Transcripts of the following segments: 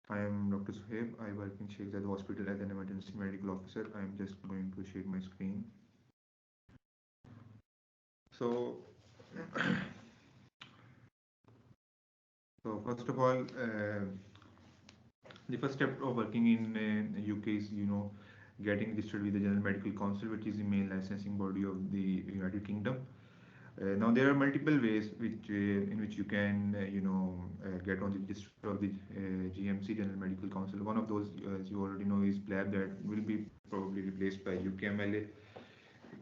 I am Dr. Suhaib. I work in Sheikh Zayed Hospital as an emergency medical officer. I am just going to share my screen. So, first of all, the first step of working in UK is, getting registered with the General Medical Council, which is the main licensing body of the United Kingdom. Now there are multiple ways in which you can get on the register of the GMC General Medical Council. One of those, as you already know, is PLAB, that will be probably replaced by UKMLA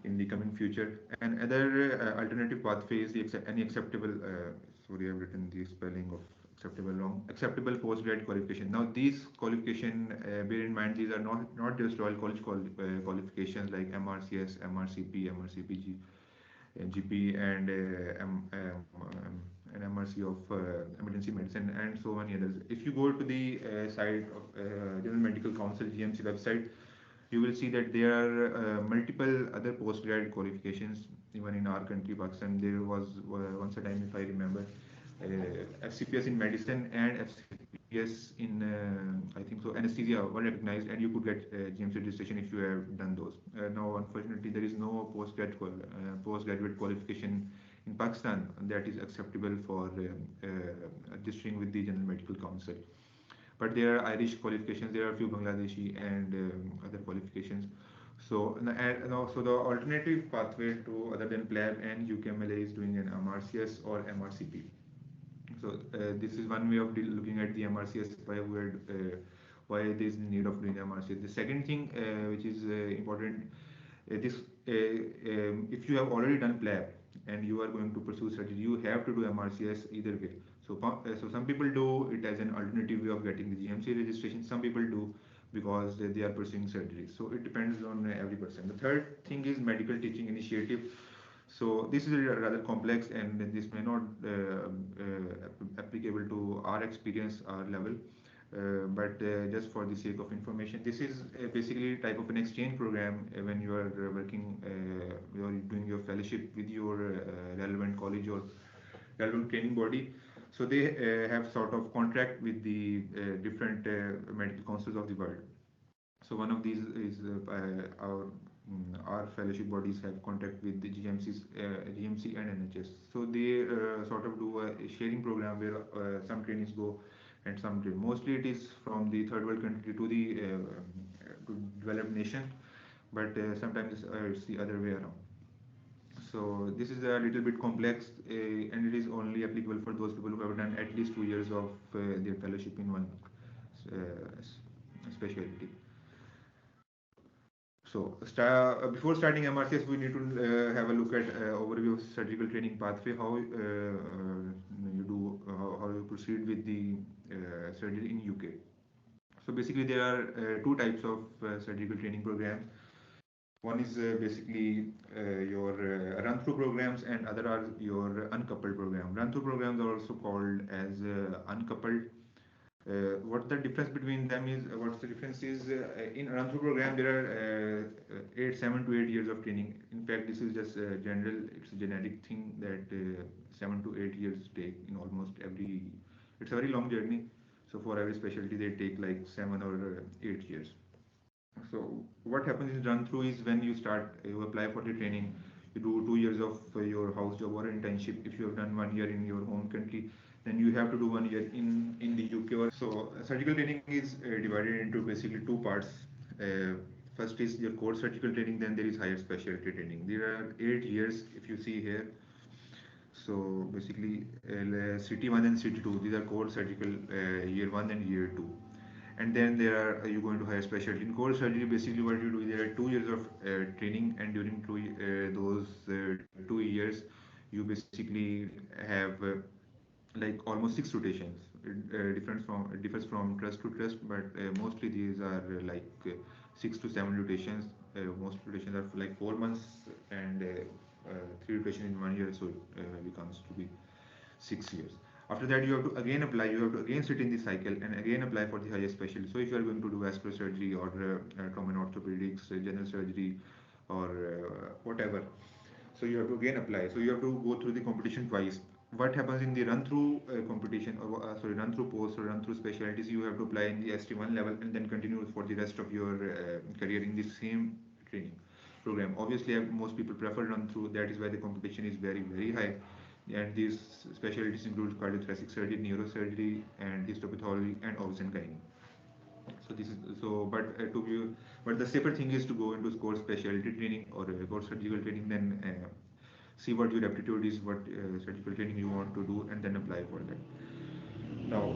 in the coming future. And other alternative pathway is any acceptable. Sorry, I've written the spelling of acceptable wrong. Acceptable postgrad qualification. Now these qualification, bear in mind, these are not just Royal College qualifications like MRCS, MRCP, MRCPG, GP, and an MRC of emergency medicine, and so many others. If you go to the site of General Medical Council GMC website, you will see that there are multiple other postgrad qualifications even in our country, Pakistan. There was once a time, if I remember, FCPS in medicine and FCPS in I think so anesthesia were recognized, and you could get GMC registration if you have done those. Now, unfortunately, there is no postgraduate qualification in Pakistan that is acceptable for registering with the General Medical Council. But there are Irish qualifications, there are a few Bangladeshi and other qualifications. So the alternative pathway to other than PLAB and UKMLA is doing an MRCS or MRCP. So this is one way of looking at the MRCS, why there is need of doing MRCS. The second thing which is important, this if you have already done PLAB and you are going to pursue surgery, you have to do MRCS either way. So some people do it as an alternative way of getting the GMC registration. Some people do because they are pursuing surgery. So it depends on every person. The third thing is medical teaching initiative. So this is rather complex, and this may not applicable to our experience, our level. But just for the sake of information, this is basically type of an exchange program when you are you are doing your fellowship with your relevant college or relevant training body. So they have sort of contract with the different medical councils of the world. So one of these is our fellowship bodies have contact with the GMC and NHS. So they sort of do a sharing program where some trainees go and some train. Mostly it is from the third world country to the to developed nation, but sometimes it's the other way around. So this is a little bit complex, and it is only applicable for those people who have done at least 2 years of their fellowship in one specialty. So before starting MRCS, we need to have a look at overview of surgical training pathway, how how you proceed with the surgery in UK. So basically, there are two types of surgical training programs. One is basically your run-through programs, and other are your uncoupled program. Run-through programs are also called as uncoupled. What the difference between them is? What's the difference is in run-through program there are 7 to 8 years of training. In fact, this is just general. It's a generic thing that 7 to 8 years take in almost every. It's a very long journey. So for every specialty, they take like 7 or 8 years. So what happens in run through is when you start, you apply for the training, you do 2 years of your house job or internship. If you have done 1 year in your home country, then you have to do 1 year in the UK. Or so surgical training is divided into basically two parts. Uh, First is your core surgical training, then there is higher specialty training. There are 8 years if you see here. So basically, City 1 and City 2, these are core surgical year 1 and year 2. And then there are you going to higher specialty. In core surgery, basically what you do, there are 2 years of training, and during those 2 years, you basically have like almost 6 rotations. It differs from trust to trust, but mostly these are 6 to 7 rotations. Most rotations are for like 4 months, and 3 rotations in 1 year, so it becomes to be 6 years. After that, you have to again apply. You have to again sit in the cycle and again apply for the highest specialty. So if you are going to do vascular surgery or trauma and orthopedics, general surgery, or whatever, so you have to again apply. So you have to go through the competition twice. what happens in the run through competition, or sorry, run through post or run through specialties, you have to apply in the ST1 level and then continue for the rest of your career in the same training program. Obviously, most people prefer run through. That is why the competition is very very high, and these specialties include cardiothoracic surgery, neurosurgery, and histopathology, and obs and gynae. So this is so, but the safer thing is to go into core specialty training or core surgical training, then see what your aptitude is, what surgical training you want to do, and then apply for that. Now,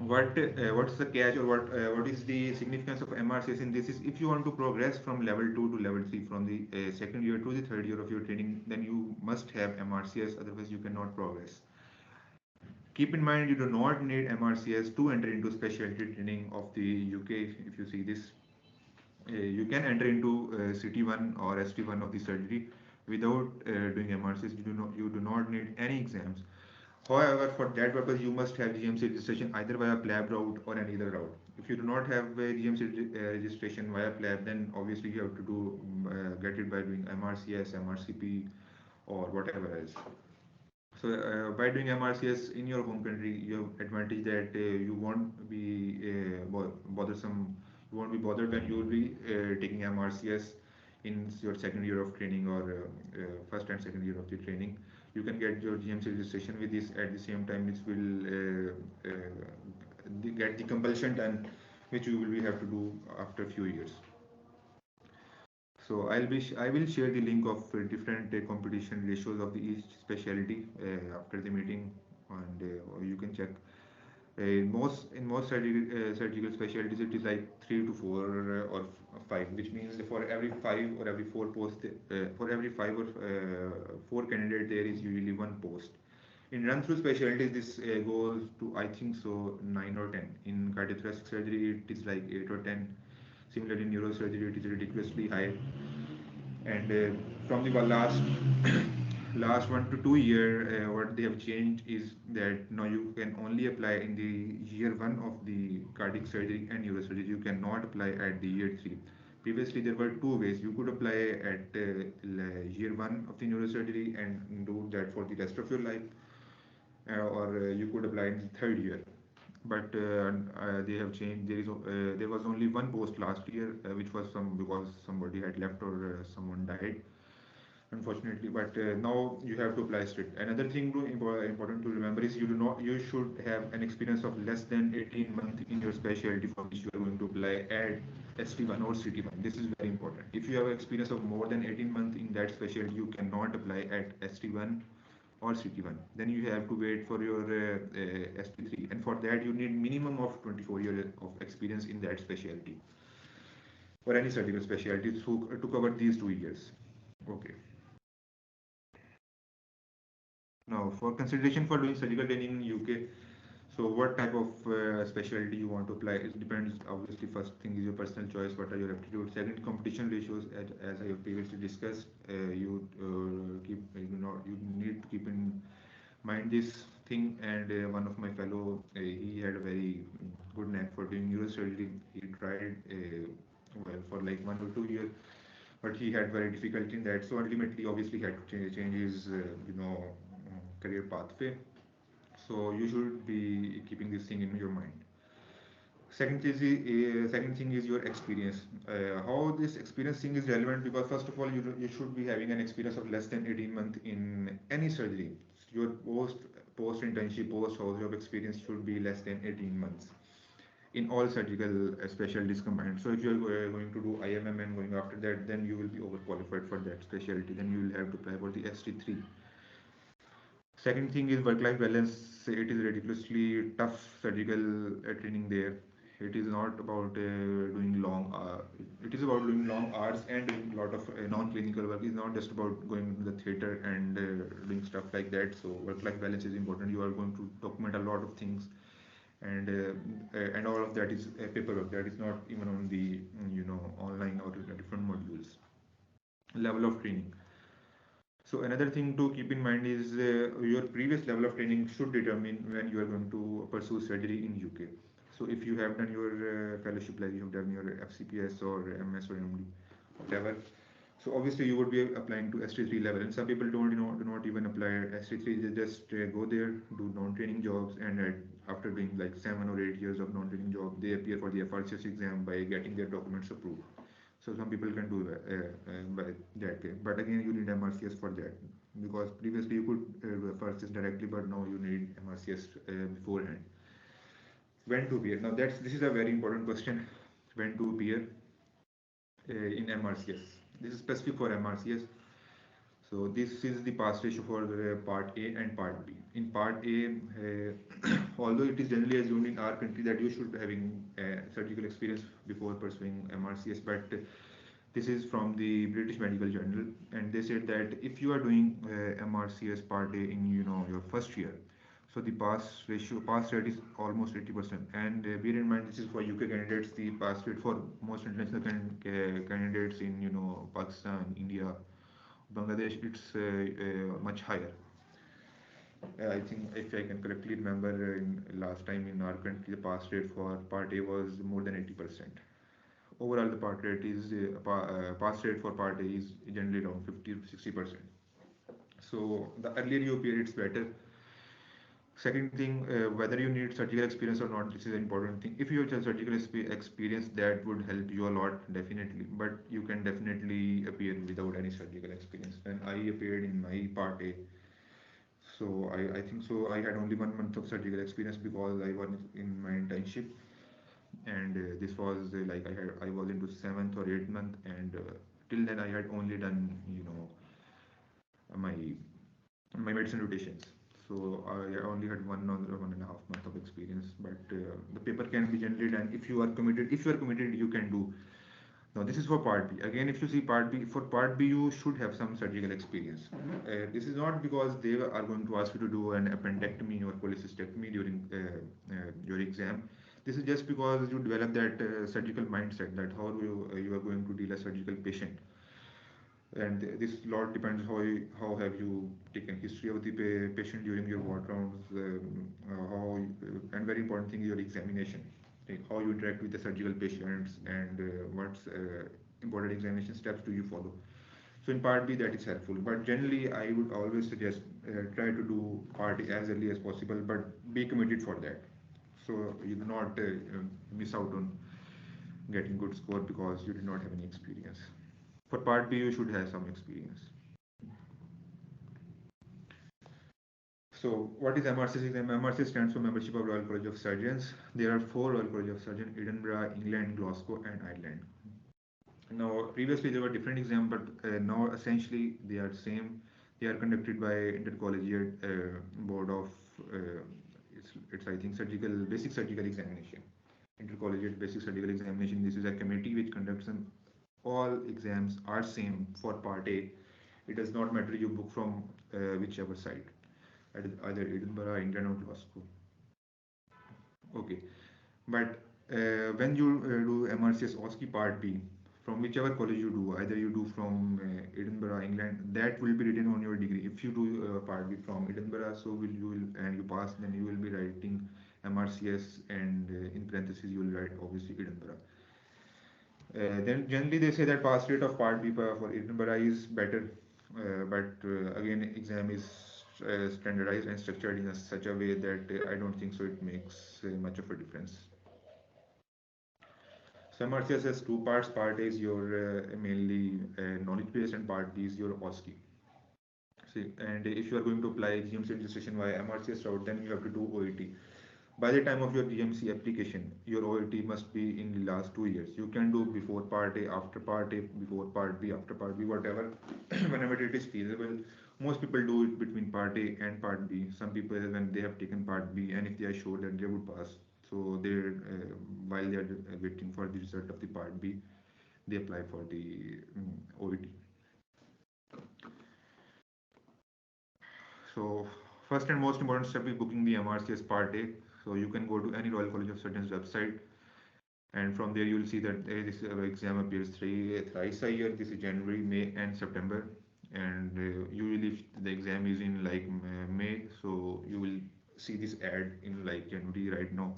what's the catch, or what is the significance of MRCS in this? Is if you want to progress from level 2 to level 3, from the second year to the third year of your training, then you must have MRCS, otherwise you cannot progress. Keep in mind, you do not need MRCS to enter into specialty training of the UK. If you see this, you can enter into CT1 or ST1 of the surgery without doing MRCS. You do not need any exams. However, for that purpose, you must have GMC registration either via PLAB route or any other route. If you do not have GMC registration via PLAB, then obviously you have to do get it by doing MRCS, MRCP, or whatever else. So by doing MRCS in your home country, you have advantage that you won't be bothersome. You won't be bothered when you will be taking MRCS in your second year of training, or first and second year of the training. You can get your GMC registration with this at the same time, which will get the compulsion done, which you will have to do after a few years. So I will share the link of different competition ratios of the each specialty after the meeting, and you can check. In most surgical specialties, it is like 3 to 4 or 5, which means for every 5 or every 4 post, for every 5 or 4 candidate, there is usually one post. In run through specialties, this goes to, I think so, 9 or 10. In cardiothoracic surgery, it is like 8 or 10. Similarly, in neurosurgery, it is ridiculously high. And from the last last 1 to 2 year, what they have changed is that now you can only apply in the year 1 of the cardiac surgery and neurosurgery. You cannot apply at the year 3. Previously, there were two ways. You could apply at year 1 of the neurosurgery and do that for the rest of your life, or you could apply in the third year. But they have changed. There was only one post last year, which was because somebody had left or someone died, unfortunately. But now you have to apply straight. Another thing important to remember is you should have an experience of less than 18 months in your specialty for which you are going to apply at ST1 or CT1. This is very important. If you have experience of more than 18 months in that specialty, you cannot apply at ST1 or CT1. Then you have to wait for your ST3, and for that you need minimum of 24 years of experience in that specialty, or any surgical specialty, to cover these 2 years. Okay. Now, for consideration for doing surgical training in UK, so what type of specialty you want to apply? It depends. Obviously, first thing is your personal choice. What are your aptitudes? Second, competition ratios. As I have previously discussed, you need to keep in mind this thing. And one of my fellow, he had a very good knack for doing neurosurgery. He tried well for like 1 or 2 years, but he had very difficulty in that. So ultimately, obviously, he had to change his career pathway. So you should be keeping this thing in your mind. Second thing is your experience. How this experience thing is relevant, because first of all, you should be having an experience of less than 18 months in any surgery. Your post internship, post house job experience should be less than 18 months in all surgical specialties combined. So if you are going to do IMM and going after that, then you will be overqualified for that specialty. Then you will have to apply for the ST3. Second thing is work-life balance. It is ridiculously tough surgical training there. It is not about doing long. It is about doing long hours and doing a lot of non-clinical work. It's not just about going to the theater and doing stuff like that. So work-life balance is important. You are going to document a lot of things, and all of that is paperwork. That is not even on the online or different modules. Level of training. So another thing to keep in mind is your previous level of training should determine when you are going to pursue surgery in UK. So if you have done your fellowship, like you have done your FCPS or MS or MD, whatever, So obviously you would be applying to ST3 level, and some people don't, do not even apply ST3. They just go there, do non-training jobs, and after doing like 7 or 8 years of non-training job, they appear for the FRCS exam by getting their documents approved. So some people can do that by that way. But again, you need MRCS for that, because previously you could do FRCS directly, but now you need MRCS beforehand. When to appear? Now this is a very important question. When to appear in MRCS? This is specific for MRCS. So this is the pass ratio for part A and part B. In part A, although it is generally assumed in our country that you should be having surgical experience before pursuing MRCS, but this is from the British Medical Journal, and they said that if you are doing MRCS part A in your first year, so the pass rate is almost 80%. And bear in mind, this is for UK candidates. The pass rate for most international candidates in Pakistan, India, Bangladesh, it's much higher. I think if I can correctly remember, in last time in our country, the pass rate for part A was more than 80%. Overall, the pass rate for part A is generally around 50 to 60%. So the earlier you appear, it's better. Second thing, whether you need surgical experience or not, this is an important thing. If you have surgical experience, that would help you a lot, definitely. But you can definitely appear without any surgical experience. When I appeared in my part A, so I think so. I had only 1 month of surgical experience because I was in my internship, and this was like I was into 7th or 8th month, and till then I had only done my medicine rotations. So I only had 1 or 1.5 month of experience, but the paper can be generally done if you are committed. If you are committed, you can do. Now this is for part B. Again, if you see part B, for part B you should have some surgical experience. This is not because they are going to ask you to do an appendectomy or cholecystectomy during your exam. This is just because you develop that surgical mindset, that how you are going to deal a surgical patient. And this lot depends how have you taken history of the patient during your ward rounds, and very important thing, your examination, like how you interact with the surgical patients, and what's important examination steps do you follow. So in part B that is helpful, but generally I would always suggest try to do part A as early as possible, but be committed for that, so you do not miss out on getting good score because you did not have any experience. For part B, you should have some experience. So, what is MRCS exam? MRCS stands for Membership of Royal College of Surgeons. There are 4 Royal College of Surgeons: Edinburgh, England, Glasgow, and Ireland. Now, previously there were different exams, but now essentially they are same. They are conducted by Intercollegiate Board of it's I think basic surgical examination. Intercollegiate basic surgical examination. This is a committee which conducts them. All exams are same for part A. It does not matter you book from whichever site, either Edinburgh, England, or Glasgow. Okay, but when you do MRCS OSCE part B, from whichever college you do, either you do from Edinburgh, England, that will be written on your degree. If you do part B from Edinburgh, so and you pass, then you will be writing MRCS, and in parentheses you will write obviously Edinburgh. Then generally they say that pass rate of part B for Edinburgh is better, but again exam is standardized and structured in such a way that I don't think so it makes much of a difference. So MRCS has 2 parts. Part A is your mainly knowledge based, and part B is your OSCE. See, and if you are going to apply GMC registration via MRCS route, then you have to do OET. By the time of your GMC application, your OET must be in the last 2 years. You can do before part A, after part A, before part B, after part B, whatever, whenever it is feasible. Most people do it between part A and part B. Some people, when they have taken part B, and if they are sure that they would pass, so they, while they are waiting for the result of the part B, they apply for the OET. So first and most important step is booking the MRCS part A. So you can go to any Royal College of Surgeons website, and from there you will see that this exam appears thrice a year. This is January, May, and September. And usually if the exam is in like May, so you will see this ad in like January right now.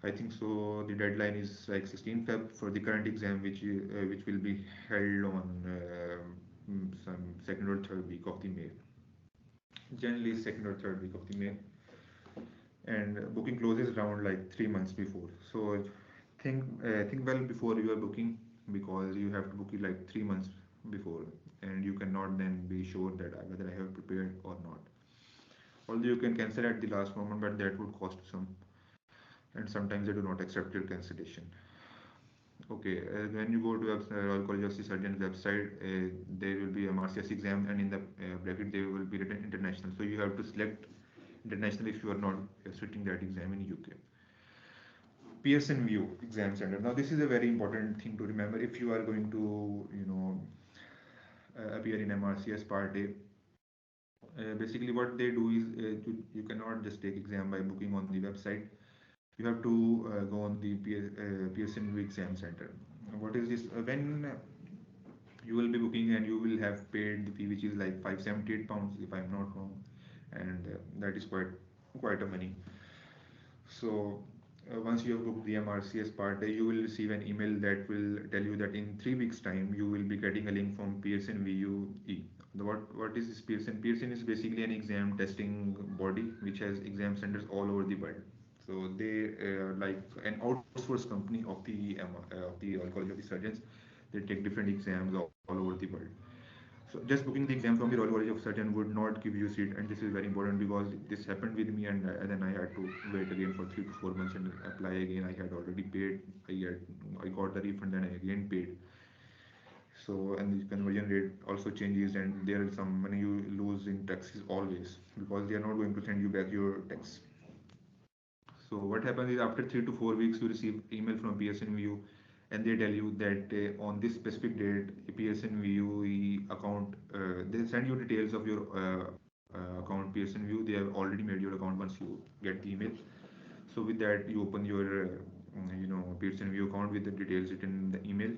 I think so. The deadline is like 16 Feb for the current exam, which will be held on some second or third week of the May. Generally, second or third week of the May, and booking closes around like 3 months before. So think well before you are booking, because you have to book it like 3 months before, and you cannot then be sure that whether I have prepared or not. Although you can cancel at the last moment, but that would cost some, and sometimes they do not accept your cancellation. Okay, when you go to Royal College of Surgeons website, there will be a MRCS exam, and in the bracket there will be written international. So you have to select international if you are not sitting that exam in UK. Pearson View Exam Center. Now this is a very important thing to remember if you are going to, appear in MRCS Part A. Basically, what they do is you cannot just take exam by booking on the website. You have to go on the Pearson View Exam Center. What is this? When you will be booking, and you will have paid the fee, which is like £578 if I'm not wrong, and that is quite a money. So once you have booked the MRCS part, you will receive an email that will tell you that in 3 weeks' time you will be getting a link from Pearson VUE. What is this Pearson? Pearson is basically an exam testing body which has exam centers all over the world. So they are like an outsourced company of the Royal College of the Surgeons. They take different exams all over the world. So just booking the exam from the Royal College of Surgeon would not give you a seat, and this is very important because this happened with me, and then I had to wait again for 3 to 4 months and apply again. I had already paid. I got the refund, then I again paid. So, and the conversion rate also changes, and there is some money you lose in taxes always, because they are not going to send you back your tax. So what happens is after 3 to 4 weeks, you receive email from PSNVU, and they tell you that on this specific date, PSNVU account, they send you details of your account PSNVU. They have already made your account once you get the email. So with that, you open your PSNVU account with the details written in the email.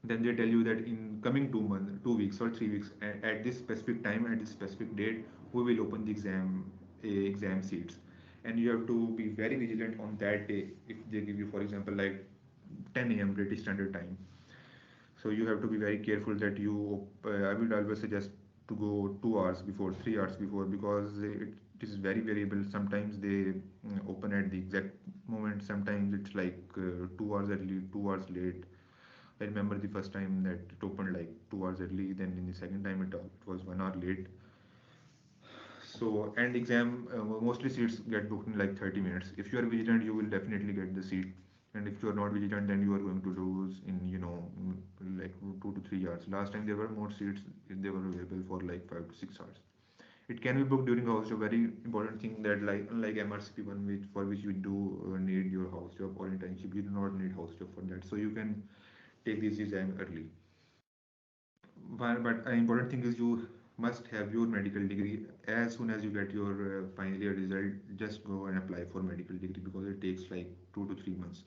Then they tell you that in coming 2 months, 2 weeks or 3 weeks, at this specific time, at this specific date, we will open the exam seats, and you have to be very vigilant on that day. If they give you, for example, like 10 a.m. British Standard Time, so you have to be very careful that I would always suggest to go 2 hours before, 3 hours before, because it is very variable. Sometimes they open at the exact moment. Sometimes it's like 2 hours early, 2 hours late. I remember the first time that it opened like 2 hours early, then in the second time it was 1 hour late. So, and exam, mostly seats get booked in like 30 minutes. If you are vigilant, you will definitely get the seat. And if you are not vigilant, then you are going to lose in, like 2 to 3 hours. Last time there were more seats, they were available for like 5 to 6 hours. It can be booked during house job. Very important thing that, like unlike MRCP one, which you do need your house job or internship, you do not need house job for that. So you can take this exam early. But an important thing is you must have your medical degree. As soon as you get your final year result, just go and apply for medical degree, because it takes like 2 to 3 months.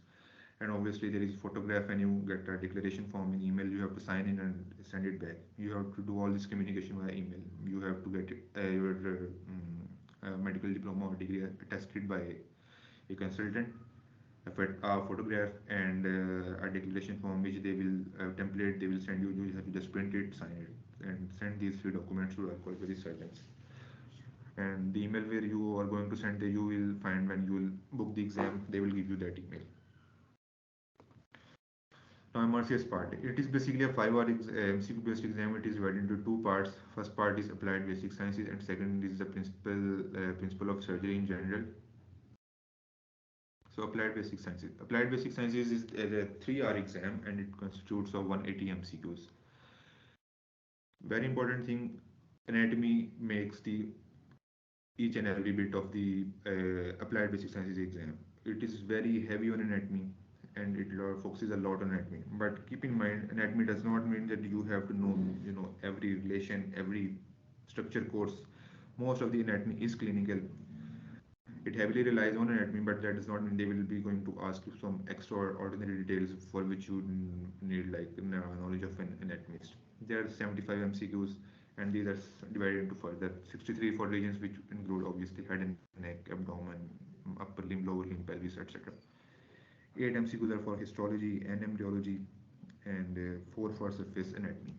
And obviously there is photograph, and you get a declaration form in email. You have to sign in and send it back. You have to do all this communication via email. You have to get your medical diploma or degree attested by a consultant, a photograph, and a declaration form, which they will template they will send you. You have to just print it, sign it, and send these three documents to our qualified surgeons. And the email where you are going to send, you will find when you will book the exam. They will give you that email. Now, MRCS part. It is basically a 5 hour MCQ based exam. It is divided into two parts. First part is applied basic sciences, and second is the principle of surgery in general. So applied basic sciences. Applied basic sciences is a 3 hour exam, and it constitutes of 180 MCQs. Very important thing, anatomy makes the each and every bit of the applied basic sciences exam. It is very heavy on anatomy, and it focuses a lot on anatomy. But keep in mind, anatomy does not mean that you have to know, every relation, every structure course. Most of the anatomy is clinical. It heavily relies on anatomy, but that does not mean they will be going to ask you some extraordinary details for which you need like knowledge of an anatomist. There are 75 MCQs, and these are divided into further 63 for regions, which include obviously head and neck, abdomen, upper limb, lower limb, pelvis, etc. 8 MCQs are for histology and embryology, and 4 for surface anatomy.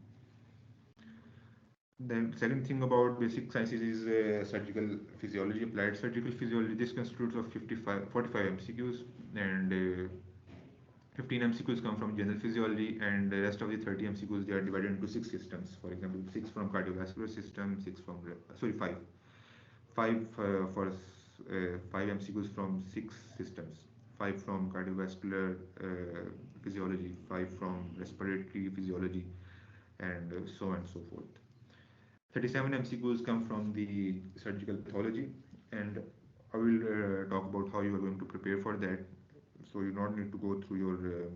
The second thing about basic sciences is surgical physiology, applied surgical physiology. This constitutes of 45 MCQs, and 15 MCQs come from general physiology, and the rest of the 30 MCQs they are divided into 6 systems. For example, 6 from cardiovascular system, 6 from sorry 5 MCQs from 6 systems, 5 from cardiovascular physiology, 5 from respiratory physiology, and so on and so forth. 37 MCQs come from the surgical pathology, and I will talk about how you are going to prepare for that. So you not need to go through your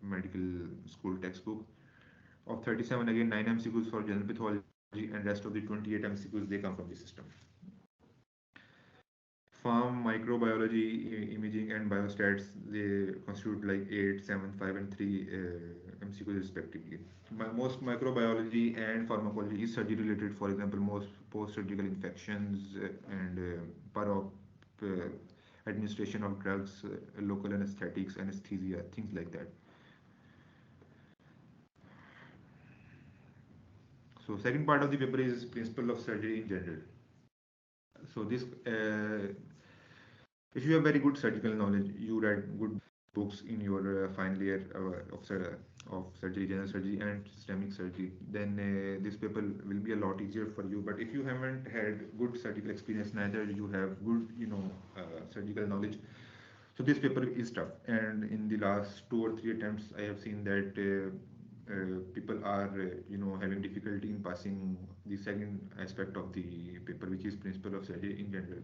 medical school textbook. Of 37, again 9 MCQs for general pathology, and rest of the 28 MCQs they come from the system. Farm, microbiology, imaging, and biostats they constitute like 8, 7, 5, and 3 MCQs respectively. Most microbiology and pharmacology is surgery related. For example, most post-surgical infections and per-op administration of drugs, local anesthetics, anesthesia, things like that. So second part of the paper is principle of surgery in general. So this, if you have very good surgical knowledge, you read good books in your final year of surgery, general surgery and systemic surgery, then this paper will be a lot easier for you. But if you haven't had good surgical experience, neither you have good, surgical knowledge, so this paper is tough. And in the last 2 or 3 attempts, I have seen that people are, having difficulty in passing the second aspect of the paper, which is principle of surgery in general.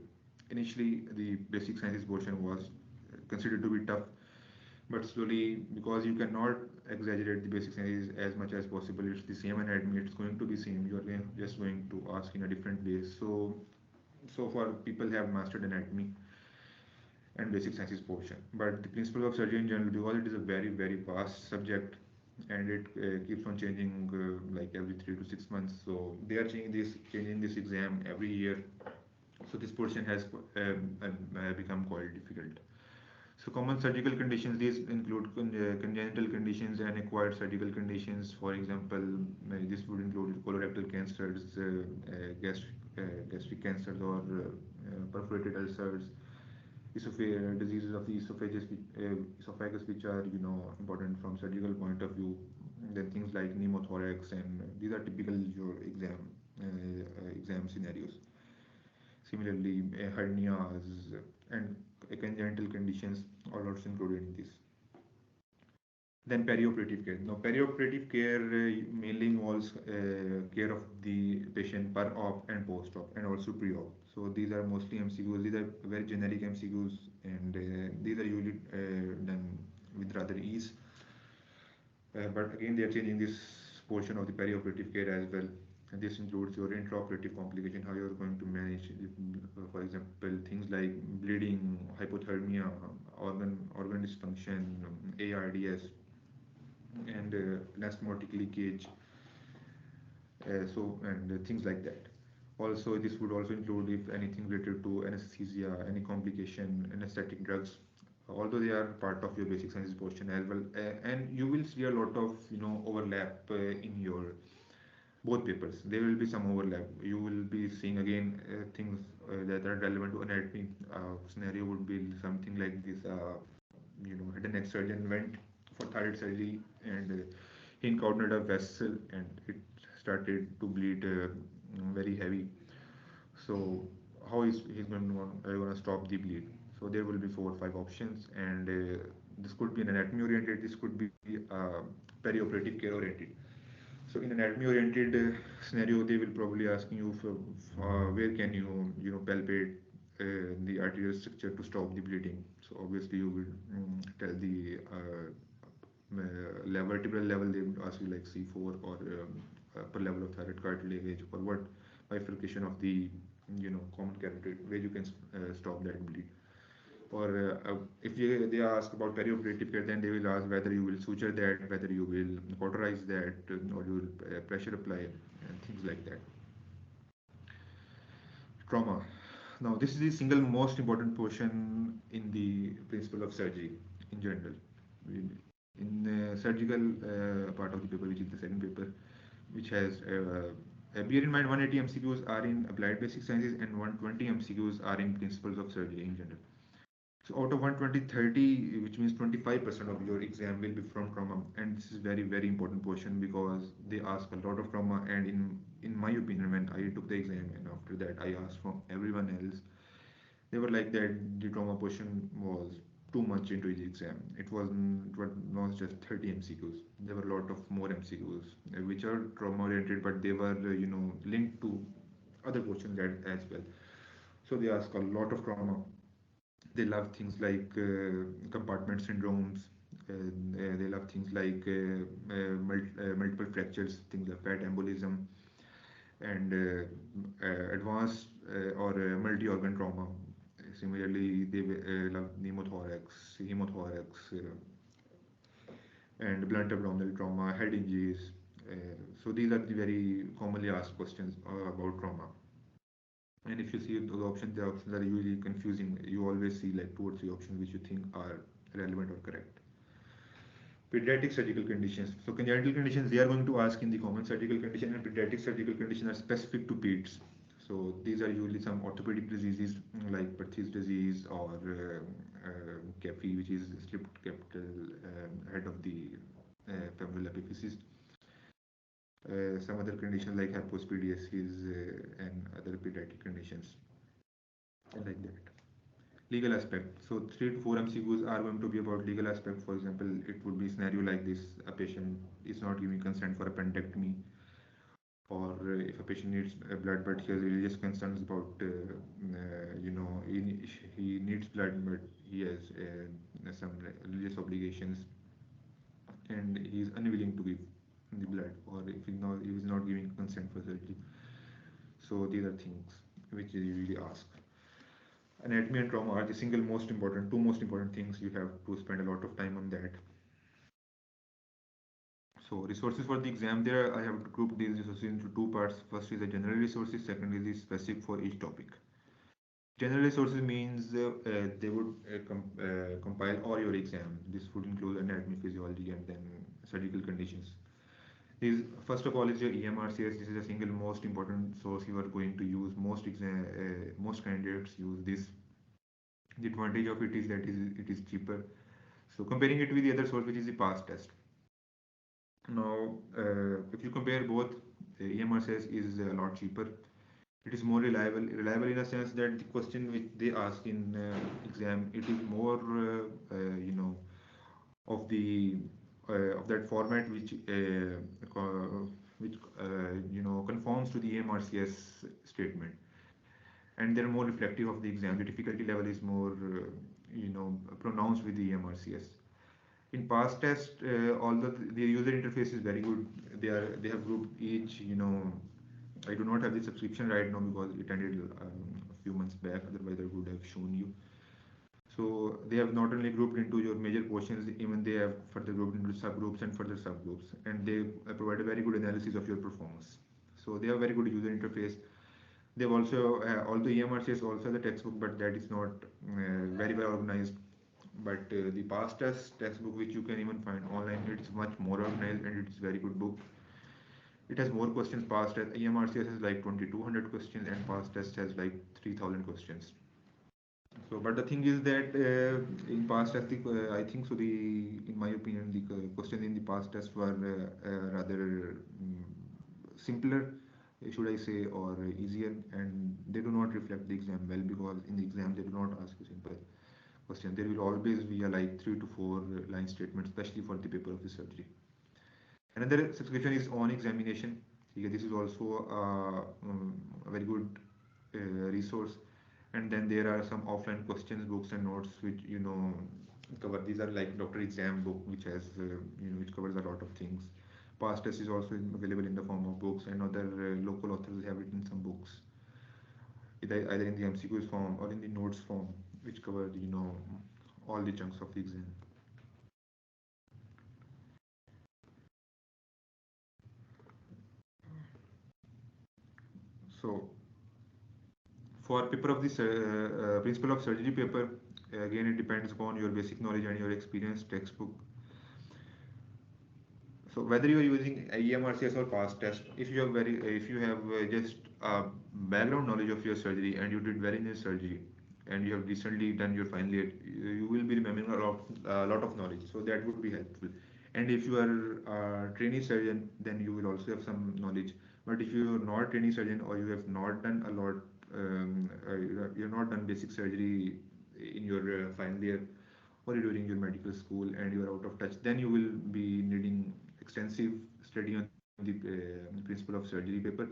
Initially, the basic sciences portion was considered to be tough, but slowly, because you cannot exaggerate the basic sciences as much as possible, it's the same anatomy, it's going to be same. You are just going to ask in a different way. So far, people have mastered anatomy and basic sciences portion, but the principle of surgery in general, because it is a very very vast subject, and it keeps on changing like every 3 to 6 months. So they are changing this exam every year. So this portion has become quite difficult. So common surgical conditions, these include congenital conditions and acquired surgical conditions. For example, this would include colorectal cancers, gastric cancers, or perforated ulcers, diseases of the esophagus, which are important from surgical point of view. Then things like pneumothorax, and these are typical your exam scenarios. Similarly, hernias and congenital conditions are also included in this. Then perioperative care. Now, perioperative care mainly involves care of the patient per-op and post-op, and also pre-op. So these are mostly MCQs. These are very generic MCQs, and these are usually done with rather ease. But again, they are changing this portion of the perioperative care as well. And this includes your intraoperative complication, how you are going to manage, for example, things like bleeding, hypothermia, organ dysfunction, ARDS, and anastomotic leakage, and things like that. Also, this would also include if anything related to anesthesia, any complication, anesthetic drugs, although they are part of your basic sciences portion as well. And you will see a lot of overlap in your both papers. There will be some overlap. You will be seeing again things that are relevant to anatomy. Scenario would be something like this. Head and neck surgeon went for thyroid surgery, and he encountered a vessel, and it started to bleed very heavy. So how is he's going to stop the bleed? So there will be 4 or 5 options, and this could be an anatomy oriented. This could be perioperative care oriented. So in anatomy oriented scenario, they will probably asking you where can you palpate the arterial structure to stop the bleeding. So obviously you will tell the vertebral level. They would ask you like C4, or upper level of thyroid cartilage, or what bifurcation of the common carotid where you can stop that bleed. Or if they ask about perioperative care, then they will ask whether you will suture that, whether you will cauterize that, or you will pressure apply, and things like that. Trauma. Now, this is the single most important portion in the principle of surgery in general. In surgical part of the paper, which is the second paper, which has bear in mind 180 MCQs are in applied basic sciences and 120 MCQs are in principles of surgery in general. So out of 120, 30, which means 25% of your exam will be from trauma, and this is very important portion because they ask a lot of trauma. And in my opinion, when I took the exam and after that I asked from everyone else, they were like that the trauma portion was too much into the exam. It was not just 30 MCQs. There were a lot of more MCQs which are trauma oriented, but they were linked to other portions as well. So they ask a lot of trauma. They love things like compartment syndromes. They love things like multiple fractures, things like fat embolism, and advanced or multi-organ trauma. Similarly, they love pneumothorax, hemothorax, and blunt abdominal trauma, head injuries. So these are the very commonly asked questions about trauma. And if you see those options, the options are usually confusing. You always see like two or three options which you think are relevant or correct. Pediatric surgical conditions. So congenital conditions, they are going to ask in the common surgical condition, and pediatric surgical conditions are specific to peds. So these are usually some orthopedic diseases like Perthes disease or CAPI, which is slipped capital head of the femoral epiphysis. Some other conditions like hypospadiasis and other pediatric conditions like that. Legal aspect. So 3 to 4 MCQs are going to be about legal aspect. For example, it would be scenario like this: a patient is not giving consent for appendectomy, or if a patient needs blood but he has religious concerns about, he needs blood but he has some religious obligations and he is unwilling to give the blood, or if he is not giving consent for surgery. So these are things which they usually ask. Anatomy and trauma are the single two most important things. You have to spend a lot of time on that. So resources for the exam, there I have grouped these resources into two parts. First is the general resources, second is the specific for each topic. General resources means they would compile all your exam. This would include anatomy, physiology, and then surgical conditions. First of all is your MRCS. This is the single most important source you are going to use. Most candidates use this. The advantage of it is that it is cheaper. So comparing it with the other source, which is the past test. Now, if you compare both, EMRCS is a lot cheaper. It is more reliable in a sense that the question which they ask in exam, it is more, of the of that format which conforms to the EMRCS statement, and they're more reflective of the exam. The difficulty level is more, pronounced with the EMRCS. In past test, although the user interface is very good, they have grouped each. I do not have the subscription right now because it ended a few months back. Otherwise, I would have shown you. So they have not only grouped into your major portions, even they have further grouped into subgroups and further subgroups, and they provide a very good analysis of your performance. So they have very good user interface. They've also, although EMRCS also has a textbook, but that is not very well organized. But the past test textbook, which you can even find online, it's much more organized and it's very good book. It has more questions. Past test EMRCS has like 2200 questions and past test has like 3000 questions. So, but the thing is that in past test, I think so. In my opinion, the questions in the past test were rather simpler, should I say, or easier, and they do not reflect the exam well because in the exam they do not ask you simple question. There will always be a like 3 to 4 line statement, especially for the paper of the surgery. Another subscription is on examination. This is also a very good resource. And then there are some offline questions, books, and notes which cover. These are like doctor exam book, which has which covers a lot of things. Past test is also available in the form of books, and other local authors have written some books, either in the MCQs form or in the notes form, which cover all the chunks of the exam. So For paper of this principle of surgery paper, again it depends upon your basic knowledge and your experience textbook. So whether you are using EMRCS or past test, if you have just background knowledge of your surgery and you did well in your surgery and you have recently done your final year, you will be remembering a lot of knowledge. So that would be helpful. And if you are a trainee surgeon, then you will also have some knowledge. But if you are not trainee surgeon or you have not done a lot, you have not done basic surgery in your final year or during your medical school and you are out of touch, then you will be needing extensive study on the principle of surgery paper.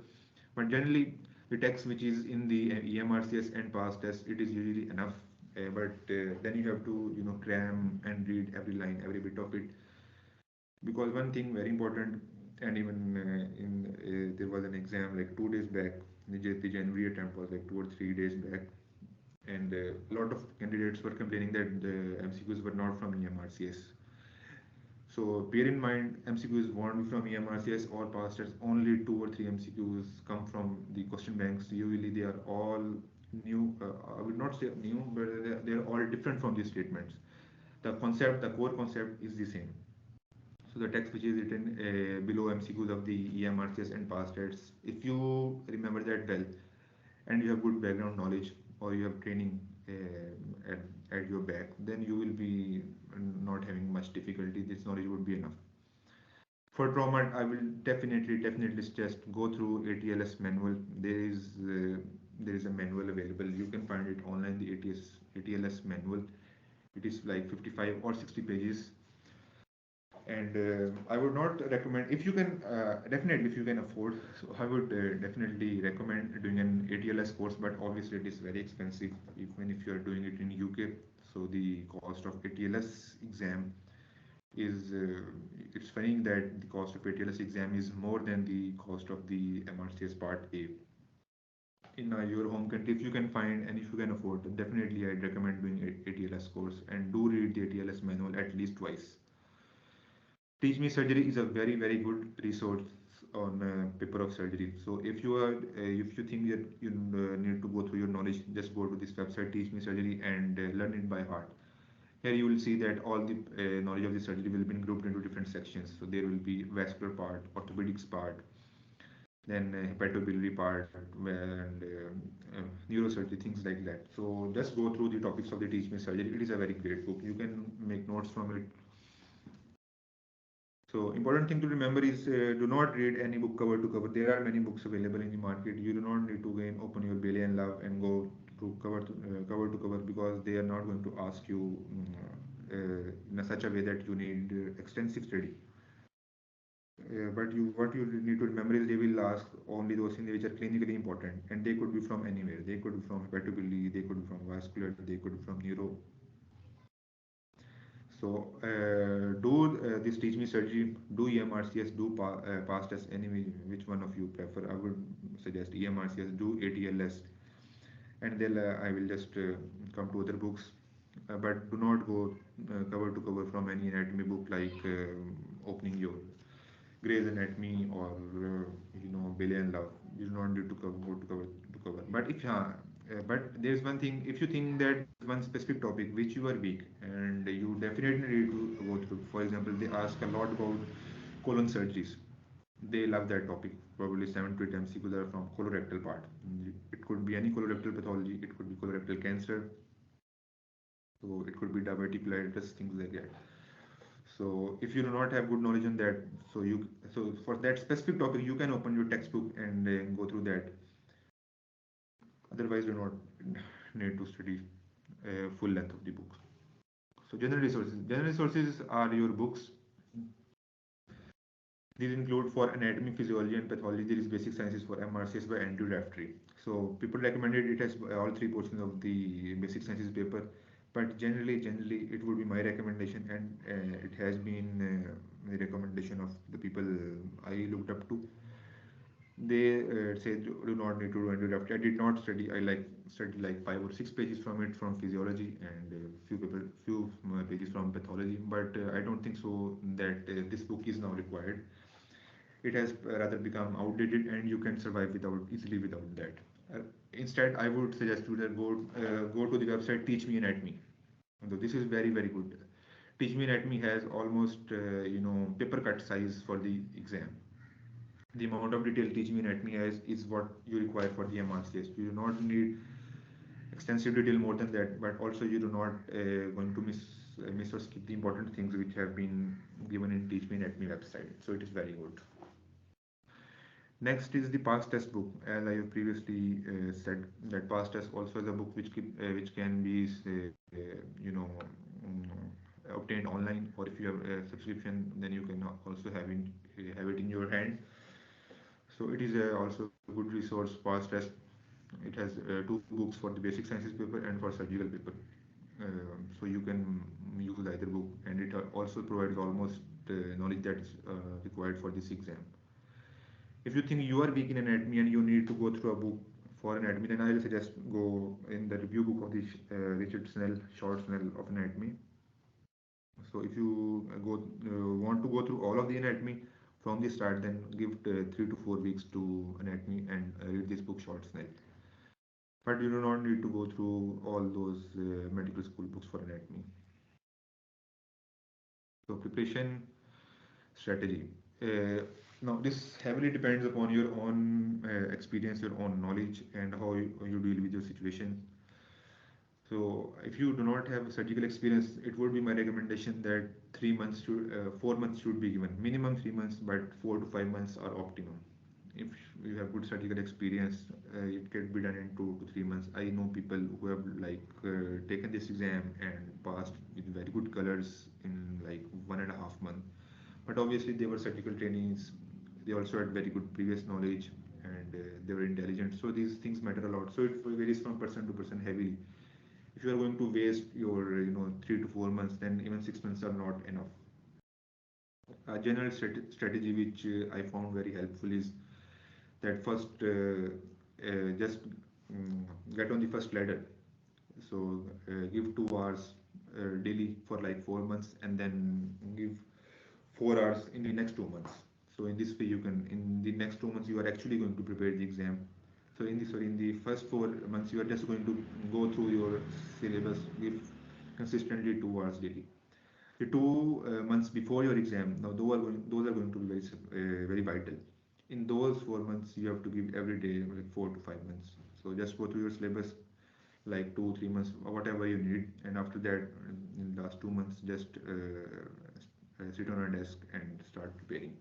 But generally, the text which is in the EMRCS and past test, it is usually enough. But then you have to, cram and read every line, every bit of it. Because one thing very important, and even in there was an exam like 2 days back. The January attempt was like 2 or 3 days back, and a lot of candidates were complaining that the MCQs were not from EMRCS. So bear in mind, MCQs won't be from EMRCS or past tests. Only 2 or 3 MCQs come from the question banks. Usually they are all new. I would not say new, but they are all different from these statements. The core concept is the same. So the text which is written below MCQs of the EMRCS and past tests, if you remember that well, and you have good background knowledge or you have training at your back, then you will be not having much difficulty. This knowledge would be enough. For trauma, I will definitely suggest go through ATLS manual. There is a manual available. You can find it online. The ATLS manual. It is like 55 or 60 pages. And I would not recommend, if you can, definitely if you can afford, so I would definitely recommend doing an ATLS course, but obviously it is very expensive even if you are doing it in UK. So the cost of ATLS exam is, it's funny that the cost of ATLS exam is more than the cost of the MRCS Part A. In your home country, if you can find and if you can afford, then definitely I'd recommend doing ATLS course and do read the ATLS manual at least twice. Teach Me Surgery is a very good resource on paper of surgery. So if you think that you need to go through your knowledge, just go to this website, Teach Me Surgery, and learn it by heart. Here you will see that all the knowledge of the surgery will be grouped into different sections. So there will be vascular part, orthopedics part, then hepatobiliary part, and neurosurgery, things like that. So just go through the topics of the Teach Me Surgery. It is a very great book. You can make notes from it. So important thing to remember is do not read any book cover to cover. There are many books available in the market. You do not need to go and open your Bailey and Love and go to cover to cover, because they are not going to ask you in such a way that you need extensive study. But what you need to remember is they will ask only those things which are clinically important, and they could be from anywhere. They could be from hepatobiliary, they could be from vascular, they could be from neuro. So do this Teach Me Surgery, do EMRCS, do past test, anyway, which one of you prefer. I would suggest EMRCS, do ATLS, and then I will just come to other books. But do not go cover to cover from any anatomy book, like opening your Gray's Anatomy or Bailey and Love. You do not need to go to cover. But but there's one thing. If you think that there's one specific topic which you are weak, and you definitely need to go through. For example, they ask a lot about colon surgeries. They love that topic. Probably 7 to 8 MCQs are from colorectal part. It could be any colorectal pathology. It could be colorectal cancer. So it could be diverticulitis, things like that. So if you do not have good knowledge on that, so for that specific topic, you can open your textbook and go through that. Otherwise, do not need to study full length of the book. So general resources. General resources are your books. These include for anatomy, physiology, and pathology. There is basic sciences for MRCS by Andrew Raftery. So people recommended it has all three portions of the basic sciences paper. But generally, it would be my recommendation, and it has been the recommendation of the people I looked up to. They say do not need to do Andrew Raftery. I did not study. I studied like 5 or 6 pages from it from physiology and few pages from pathology. But I don't think so that this book is now required. It has rather become outdated, and you can survive easily without that. Uh, Instead, I would suggest you that go to the website Teach Me Anatomy. So this is very good. Teach Me Anatomy has almost paper cut size for the exam. The amount of detail Teach Me Anatomy has is what you require for the MRCS. You do not need extensive detail more than that, but also you do not going to miss or skip the important things which have been given in Teach Me Anatomy website. So it is very good. Next is the past test book. As I have previously said, that past test also is a book which can be obtained online, or if you have a subscription, then you can also have it in your hand. So it is also a good resource. Past test. It has two books for the basic sciences paper and for surgical paper. So you can use either book, and it also provides almost knowledge that is required for this exam. If you think you are weak in anatomy and you need to go through a book for anatomy, then I will suggest go in the review book of the Richard Snell, Short Snell of Anatomy. So if you want to go through all of the anatomy from the start, then give 3 to 4 weeks to anatomy and read this book, Short Snell. But you do not need to go through all those medical school books for anatomy. So preparation strategy. Now this heavily depends upon your own experience, your own knowledge, and how you deal with your situation. So if you do not have surgical experience, it would be my recommendation that 4 months should be given. Minimum 3 months, but 4 to 5 months are optimum. If you have good surgical experience, it can be done in 2 to 3 months. I know people who have taken this exam and passed with very good colors in like 1.5 months. But obviously they were surgical trainees. They also had very good previous knowledge, and they were intelligent. So these things matter a lot. So it varies from person to person heavily. If you are going to waste your 3 to 4 months, then even 6 months are not enough. A general strategy which I found very helpful is that first just get on the first ladder. So give 2 hours daily for like 4 months, and then give 4 hours in the next 2 months. So in this way, you can in the next 2 months you are actually going to prepare the exam. So in the first 4 months, you are just going to go through your syllabus, give consistently 2 hours daily. The 2 months before your exam, now those are going to be very vital. In those 4 months, you have to give every day like 4 to 5 months. So just go through your syllabus like 2 3 months, or whatever you need, and after that, in the last 2 months, just sit on a desk and start preparing.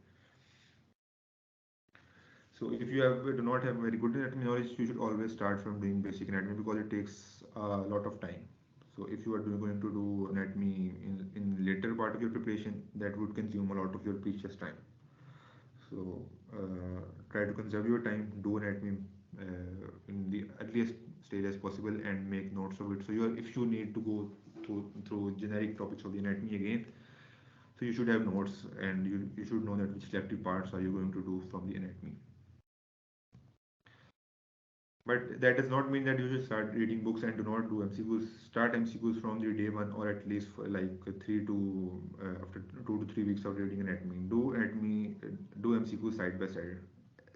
So if you do not have very good anatomy knowledge, you should always start from doing basic anatomy because it takes a lot of time. So if you are going to do anatomy in later part of your preparation, that would consume a lot of your precious time. So try to conserve your time, do anatomy in the earliest stage as possible, and make notes of it. So if you need to go through generic topics of the anatomy again, so you should have notes, and you should know that which selective parts are you going to do from the anatomy. But that does not mean that you should start reading books and do not do MCQs. Start MCQs from the day one, or at least for like after 2 to 3 weeks of reading anatomy. Do MCQs side by side.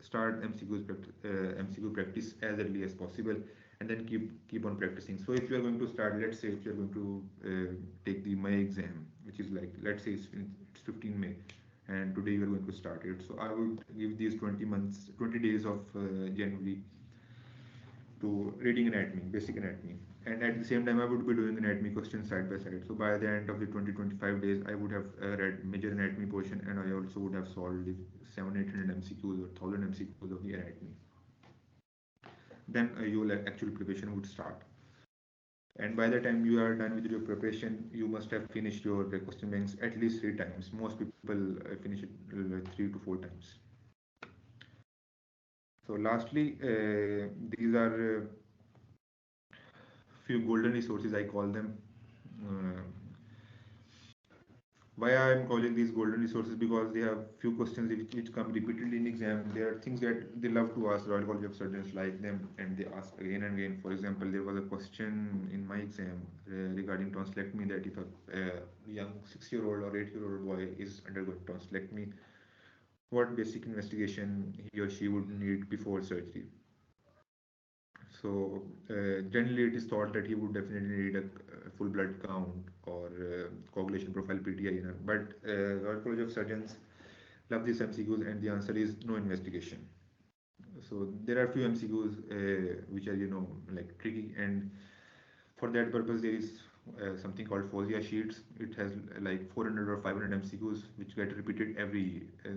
Start MCQ practice as early as possible, and then keep on practicing. So if you are going to start, let's say if you are going to take the May exam, which is like, let's say it's 15 May, and today you are going to start it. So I would give these 20 days of January to reading anatomy, basic anatomy. And at the same time, I would be doing anatomy questions side by side. So by the end of the 20-25 days, I would have read major anatomy portion, and I also would have solved the 700-800 MCQs or 1000 MCQs of the anatomy. Then your actual preparation would start. And by the time you are done with your preparation, you must have finished your question banks at least 3 times. Most people finish it 3 to 4 times. So lastly, these are few golden resources, I call them. Uh, why I am calling these golden resources? Because they have few questions which come repeatedly in exam. There are things that they love to ask. Royal College of Surgeons like them, and they ask again and again. For example, there was a question in my exam regarding tonsillectomy, that if a young 6-year-old or 8-year-old boy is undergoing tonsillectomy, what basic investigation he or she would need before surgery. Generally, it is thought that he would definitely need a full blood count or coagulation profile PTI. But Royal College of Surgeons love these MCQs, and the answer is no investigation. So there are few MCQs which are like tricky, and for that purpose there is something called FOSIA sheets. It has like 400 or 500 MCQs which get repeated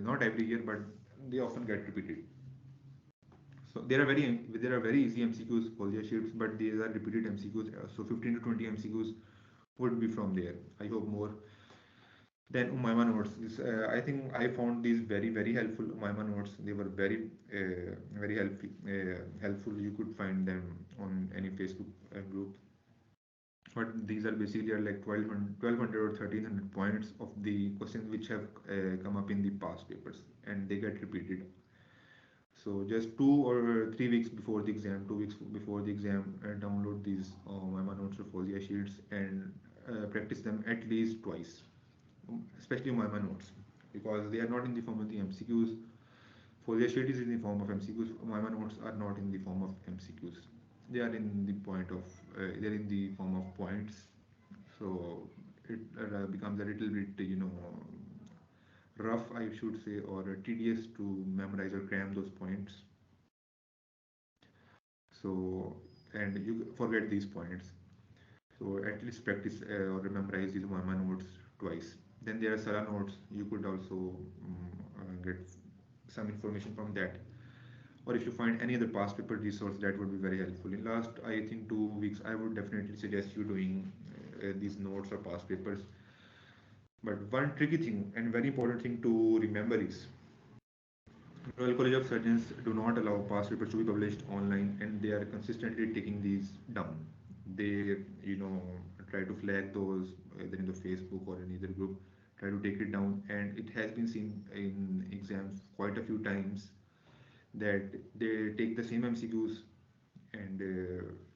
not every year, but they often get repeated. So there are very easy MCQs, FOSIA sheets, but these are repeated MCQs. So 15 to 20 MCQs would be from there. I hope more. Then Umaima notes. I think I found these very helpful. Umaima notes. They were very helpful. Helpful. You could find them on any Facebook group. But these are basically like 1200 or 1300 points of the questions which have come up in the past papers, and they get repeated. So just 2 or 3 weeks before the exam, 2 weeks before the exam, download these Umaima notes or Folia sheets and practice them at least twice, especially Umaima notes, because they are not in the form of the MCQs. Folia sheet is in the form of MCQs. Umaima notes are not in the form of MCQs. They are in the they're in the form of points. So it becomes a little bit, rough, I should say, or tedious to memorize or cram those points. So, and you forget these points. So at least practice or memorize these Umaima notes twice. Then there are Sara notes. You could also get some information from that. Or if you find any other past paper resource, that would be very helpful. In last, I think 2 weeks, I would definitely suggest you doing these notes or past papers. But one tricky thing and very important thing to remember is Royal College of Surgeons do not allow past papers to be published online, and they are consistently taking these down. They, try to flag those either in the Facebook or in either group, try to take it down, and it has been seen in exams quite a few times that they take the same MCQs and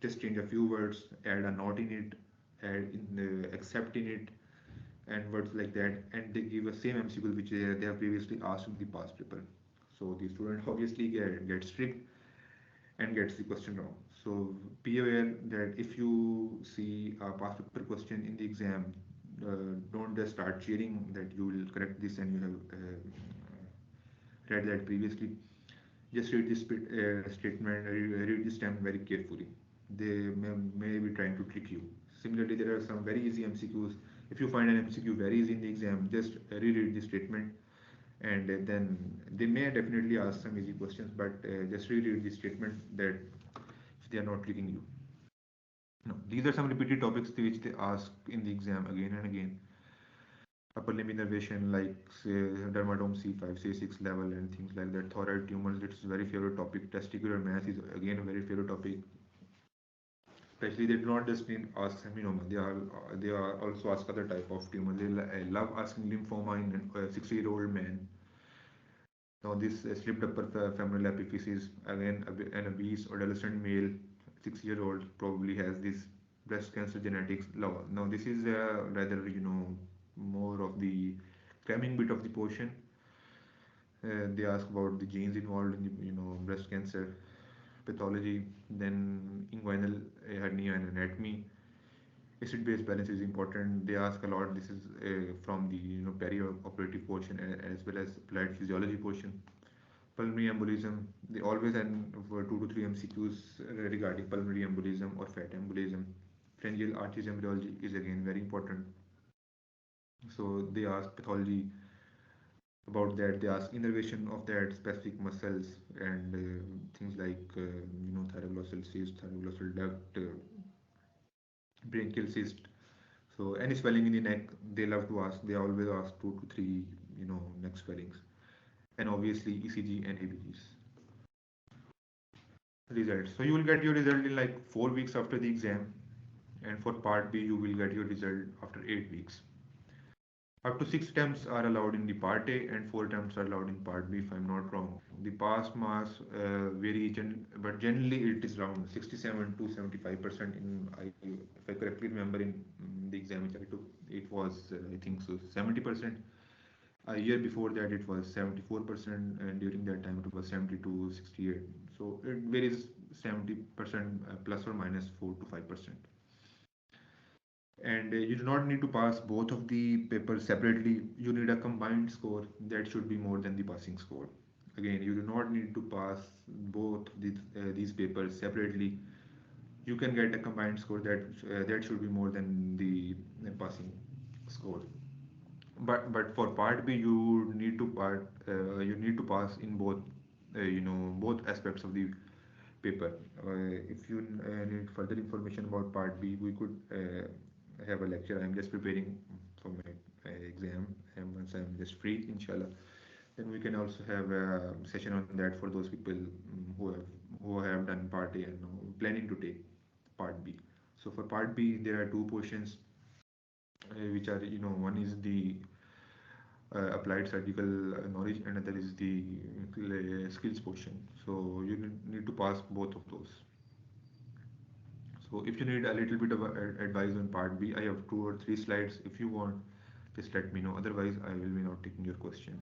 just change a few words, add a not in it, add in the except in it, and words like that, and they give a same MCQ which they have previously asked in the past paper. So the student obviously gets strict and gets the question wrong. So be aware that if you see a past paper question in the exam, don't just start cheering that you will correct this and you have read that previously. Just read this statement, read this term very carefully. They may be trying to trick you. Similarly, there are some very easy MCQs. If you find an MCQ very easy in the exam, just reread the statement, and then they may definitely ask some easy questions, but just reread the statement that if they are not tricking you. No, these are some repeated topics which they ask in the exam again and again. Upper limb innervation, like say dermatome C5, C6 level, and things like that. Thyroid tumors, it's a very favorite topic. Testicular mass is again a very favorite topic. Especially they do not just ask seminoma; they are also ask other type of tumors. They love asking lymphoma in a 60-year-old man. Now this slipped upper femoral epiphysis, again an obese or adolescent male, 6-year-old, probably has this breast cancer genetics. Now this is rather more of the cramming bit of the portion. They ask about the genes involved in the breast cancer pathology, then inguinal hernia and anatomy. Acid-base balance is important. They ask a lot. This is from the peri-operative portion as well as applied physiology portion. Pulmonary embolism. They always end for 2 to 3 MCQs regarding pulmonary embolism or fat embolism. Pharyngeal arteries embryology is again very important. So they ask pathology about that. They ask innervation of that specific muscles and things like thyroglossal cyst, thyroglossal duct, brachial cyst. So any swelling in the neck, they love to ask. They always ask 2 to 3, neck swellings, and obviously ECG and ABGs. Results. So you will get your result in like 4 weeks after the exam, and for part B you will get your result after 8 weeks. Up to 6 attempts are allowed in the part A and 4 attempts are allowed in part B, if I'm not wrong. The pass marks vary, but generally it is around 67 to 75%. If I correctly remember, in the exam which I took, it was I think so 70%. A year before that it was 74%, and during that time it was 72, 68. So it varies 70% plus or minus 4 to 5%. And you do not need to pass both of the papers separately. You need a combined score that should be more than the passing score. Again, you do not need to pass both these papers separately. You can get a combined score that should be more than the passing score. But for part B, you need to pass in both both aspects of the paper. If you need further information about part B, we could have a lecture. I'm just preparing for my exam, and once I'm just free, inshallah, then we can also have a session on that for those people who have done part A and planning to take part B. So for part B, there are two portions, which are one is the applied surgical knowledge, and another is the skills portion. So you need to pass both of those. So if you need a little bit of advice on part B, I have 2 or 3 slides. If you want, just let me know. Otherwise, I will be now taking your question.